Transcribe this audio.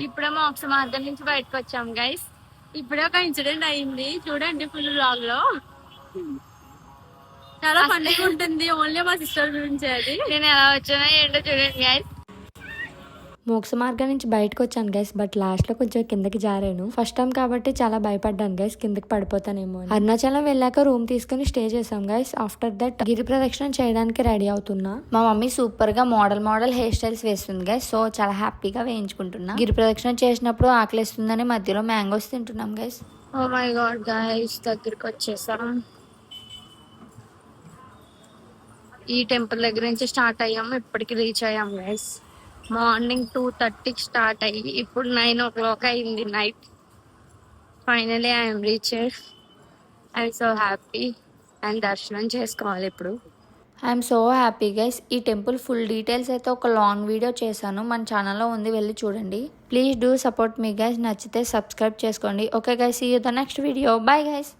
ఇప్పుడే మోక్ష మార్గం నుంచి బయటకు వచ్చాం గైస్. ఇప్పుడే ఒక ఇన్సిడెంట్ అయింది చూడండి ఫుల్ వ్లాగ్ లో. చాలా ఫన్నీగా ఉంటుంది. ఓన్లీ మా సిస్టర్ గురించి అది. నేను ఎలా వచ్చానో ఏంటో చూడండి గైస్. మోక్ష మార్గం నుంచి బయటకు వచ్చాను గైస్. బట్ లాస్ట్ లో కొంచెం కిందకి జారాను. ఫస్ట్ టైం కాబట్టి చాలా భయపడ్డాను గైస్, కిందకి పడిపోతానేమో. అరుణాచలం వెళ్ళాక రూమ్ తీసుకుని స్టే చేసాం గైస్. ఆఫ్టర్ దట్ గిరి ప్రదక్షిణ చేయడానికి రెడీ అవుతున్నా. మా మమ్మీ సూపర్ గా మోడల్ హెయిర్ స్టైల్స్ వేస్తుంది గైస్. సో చాలా హ్యాపీగా వేయించుకుంటున్నా. గిరి ప్రదక్షిణ చేసినప్పుడు ఆకలిస్తుందని మధ్యలో మ్యాంగోస్ తింటున్నాం guys. Oh my god guys, దగ్గరికి వచ్చేసాం. ఈ టెంపుల్ దగ్గర నుంచి స్టార్ట్ అయ్యాము, ఇప్పటికి రీచ్ అయ్యాం గైస్. మార్నింగ్ 2:30కి స్టార్ట్ అయ్యి ఇప్పుడు 9 o'clock అయింది night. Finally I'm reached. I'm so happy. And దర్శనం చేసుకోవాలి ఇప్పుడు. I'm so happy guys. ఈ టెంపుల్ ఫుల్ డీటెయిల్స్ అయితే ఒక లాంగ్ వీడియో చేశాను, మన ఛానల్లో ఉంది, వెళ్ళి చూడండి. Please do support me guys. నచ్చితే సబ్స్క్రైబ్ చేసుకోండి. Okay guys, see you the next video. Bye guys.